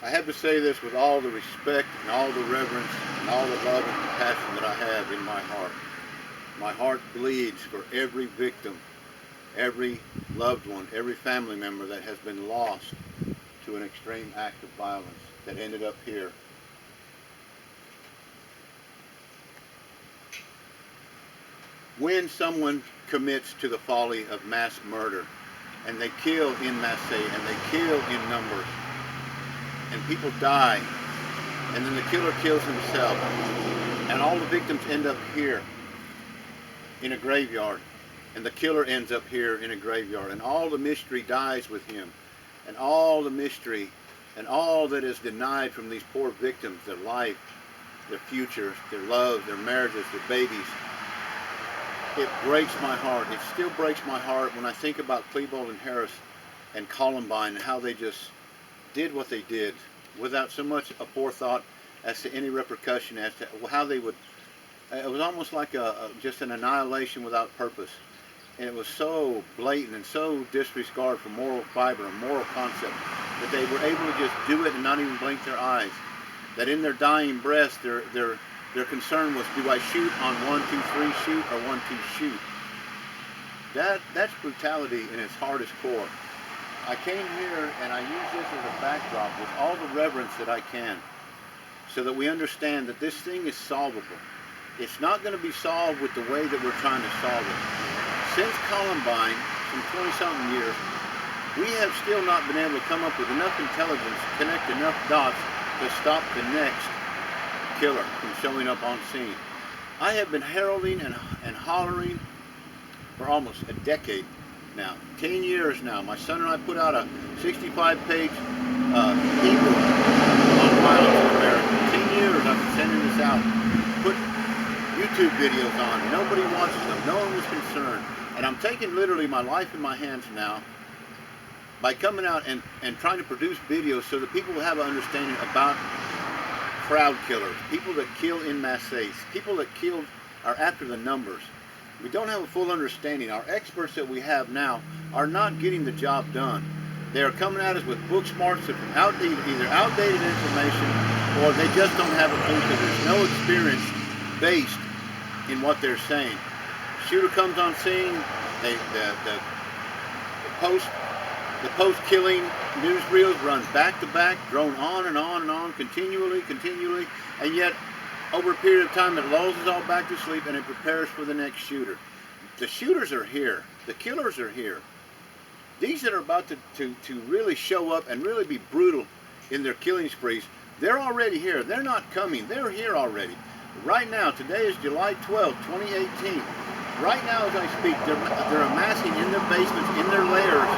I have to say this with all the respect and all the reverence and all the love and compassion that I have in my heart. My heart bleeds for every victim, every loved one, every family member that has been lost to an extreme act of violence that ended up here. When someone commits to the folly of mass murder, and they kill in masse, and they kill in numbers, and people die, and then the killer kills himself, and all the victims end up here in a graveyard, and the killer ends up here in a graveyard, and all the mystery dies with him, and all the mystery and all that is denied from these poor victims, their life, their futures, their love, their marriages, their babies. It breaks my heart. It still breaks my heart when I think about Klebold and Harris and Columbine and how they just did what they did without so much a forethought as to any repercussion, as to how they would. It was almost like just an annihilation without purpose. And it was so blatant and so disregard for moral fiber and moral concept that they were able to just do it and not even blink their eyes. That in their dying breaths, their concern was, do I shoot on 1, 2, 3 shoot or 1, 2 shoot? That's brutality in its hardest core. I came here and I use this as a backdrop with all the reverence that I can, so that we understand that this thing is solvable. It's not going to be solved with the way that we're trying to solve it. Since Columbine, some 20-something years, we have still not been able to come up with enough intelligence, connect enough dots to stop the next killer from showing up on scene. I have been heralding and hollering for almost a decade now, 10 years now. My son and I put out a 65-page ebook on violence in America. 10 years I've been sending this out. Put YouTube videos on. Nobody watches them. No one was concerned. And I'm taking literally my life in my hands now by coming out and trying to produce videos so that people will have an understanding about crowd killers, people that kill in masses, people that kill are after the numbers. We don't have a full understanding. Our experts that we have now are not getting the job done. They are coming at us with book smarts that from either outdated information, or they just don't have a clue because there's no experience based in what they're saying. Shooter comes on scene, the post-killing newsreels run back to back, drone on and on and on, continually, and yet over a period of time it lulls us all back to sleep and it prepares for the next shooter. The shooters are here. The killers are here. These that are about to really show up and really be brutal in their killing sprees, they're already here. They're not coming. They're here already. Right now, today is July 12, 2018. Right now as I speak, they're amassing in their basements, in their lairs.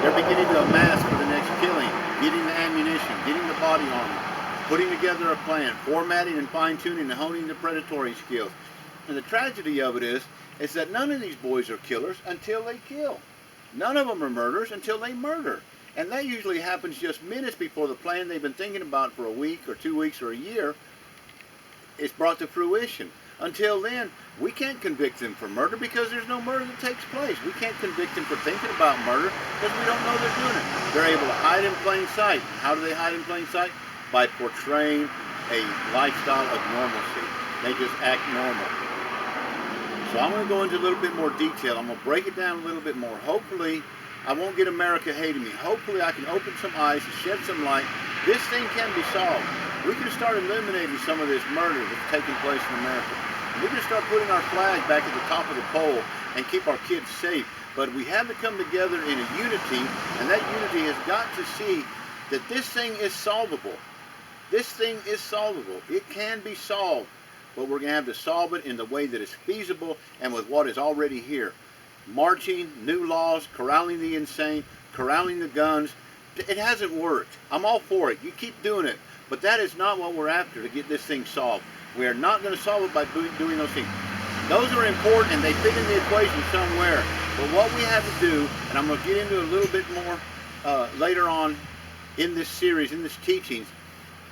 They're beginning to amass for the next killing, getting the ammunition, getting the body armor, putting together a plan, formatting and fine-tuning and honing the predatory skills. And the tragedy of it is that none of these boys are killers until they kill. None of them are murderers until they murder. And that usually happens just minutes before the plan they've been thinking about for a week or 2 weeks or a year is brought to fruition. Until then, we can't convict them for murder because there's no murder that takes place. We can't convict them for thinking about murder because we don't know they're doing it. They're able to hide in plain sight. How do they hide in plain sight? By portraying a lifestyle of normalcy. They just act normal. So I'm going to go into a little bit more detail. I'm going to break it down a little bit more. Hopefully, I won't get America hating me. Hopefully, I can open some eyes and shed some light. This thing can be solved. We can start eliminating some of this murder that's taking place in America. We can start putting our flag back at the top of the pole and keep our kids safe. But we have to come together in a unity, and that unity has got to see that this thing is solvable. This thing is solvable. It can be solved. But we're going to have to solve it in the way that is feasible and with what is already here. Marching, new laws, corralling the insane, corralling the guns. It hasn't worked. I'm all for it. You keep doing it. But that is not what we're after to get this thing solved. We are not going to solve it by doing those things. Those are important and they fit in the equation somewhere. But what we have to do, and I'm going to get into a little bit more later on in this series, in this teachings,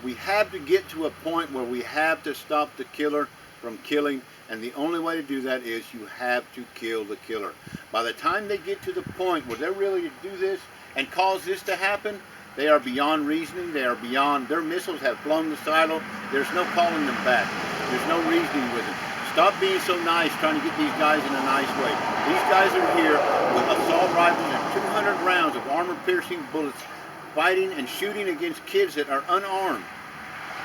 we have to get to a point where we have to stop the killer from killing, and the only way to do that is you have to kill the killer. By the time they get to the point where they're ready to do this and cause this to happen, They are beyond reasoning. They are beyond, their missiles have flown the silo. There's no calling them back. There's no reasoning with them. Stop being so nice trying to get these guys in a nice way. These guys are here with assault rifles and 200 rounds of armor-piercing bullets, fighting and shooting against kids that are unarmed.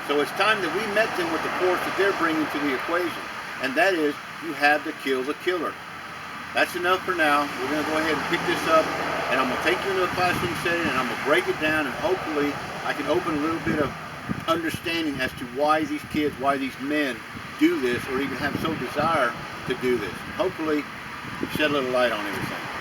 So it's time that we met them with the force that they're bringing to the equation. And that is, you have to kill the killer. That's enough for now. We're going to go ahead and pick this up, and I'm going to take you into a classroom setting, and I'm going to break it down, and hopefully I can open a little bit of understanding as to why these kids, why these men do this, or even have so desire to do this. Hopefully shed a little light on everything.